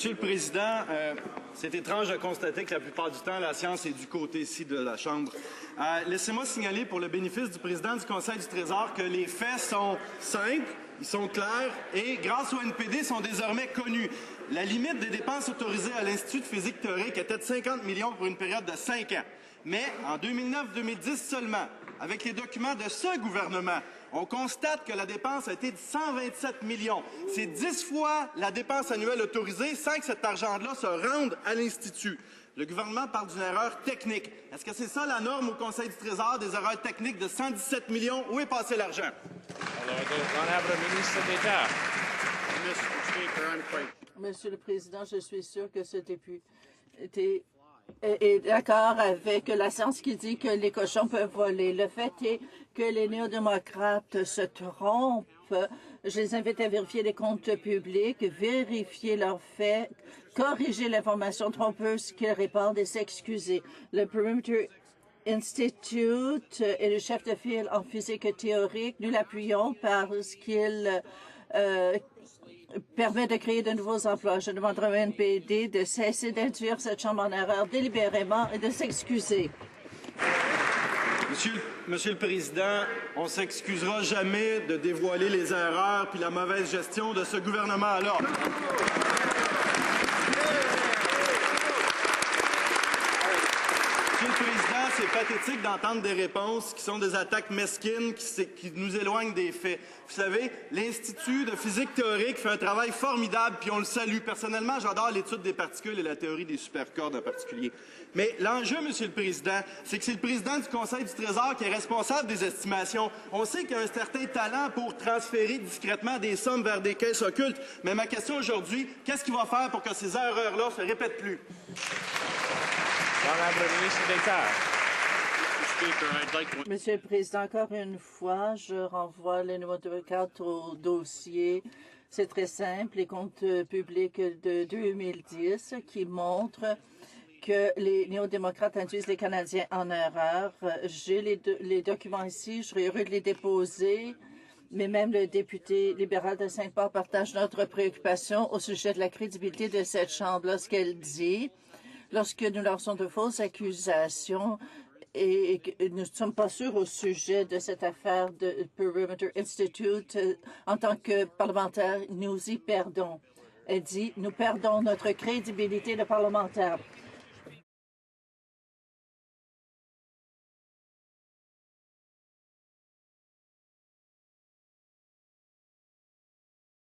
Monsieur le Président, c'est étrange de constater que la plupart du temps, la science est du côté-ci de la Chambre. Laissez-moi signaler, pour le bénéfice du président du Conseil du Trésor, que les faits sont simples, ils sont clairs et, grâce au NPD, sont désormais connus. La limite des dépenses autorisées à l'Institut de physique théorique était de 50 millions pour une période de 5 ans. Mais en 2009-2010 seulement, avec les documents de ce gouvernement, on constate que la dépense a été de 127 millions. C'est 10 fois la dépense annuelle autorisée sans que cet argent-là se rende à l'Institut. Le gouvernement parle d'une erreur technique. Est-ce que c'est ça la norme au Conseil du Trésor, des erreurs techniques de 117 millions? Où est passé l'argent? Monsieur le Président, je suis sûr que ce député est d'accord avec la science qui dit que les cochons peuvent voler. Le fait est que les néo-démocrates se trompent. Je les invite à vérifier les comptes publics, vérifier leurs faits, corriger l'information trompeuse qu'ils répandent et s'excuser. Le Perimeter Institute est le chef de file en physique théorique. Nous l'appuyons parce qu'il permet de créer de nouveaux emplois. Je demanderai au NPD de cesser d'induire cette Chambre en erreur délibérément et de s'excuser. Monsieur le Président, on ne s'excusera jamais de dévoiler les erreurs puis la mauvaise gestion de ce gouvernement-là. Monsieur le Président, c'est pathétique d'entendre des réponses qui sont des attaques mesquines qui nous éloignent des faits. Vous savez, l'Institut de physique théorique fait un travail formidable, puis on le salue. Personnellement, j'adore l'étude des particules et la théorie des supercordes en particulier. Mais l'enjeu, Monsieur le Président, c'est que c'est le président du Conseil du Trésor qui est responsable des estimations. On sait qu'il y a un certain talent pour transférer discrètement des sommes vers des caisses occultes. Mais ma question aujourd'hui, qu'est-ce qu'il va faire pour que ces erreurs-là se répètent plus? Monsieur le Président, encore une fois, je renvoie les nouveaux démocrates au dossier. C'est très simple, les comptes publics de 2010 qui montrent que les néo-démocrates induisent les Canadiens en erreur. J'ai les documents ici, je serais heureux de les déposer, mais même le député libéral de Sainte-Paul partage notre préoccupation au sujet de la crédibilité de cette Chambre lorsqu'elle dit, lorsque nous lançons de fausses accusations, et que nous ne sommes pas sûrs au sujet de cette affaire de Perimeter Institute. En tant que parlementaires, nous y perdons. Elle dit, nous perdons notre crédibilité de parlementaire.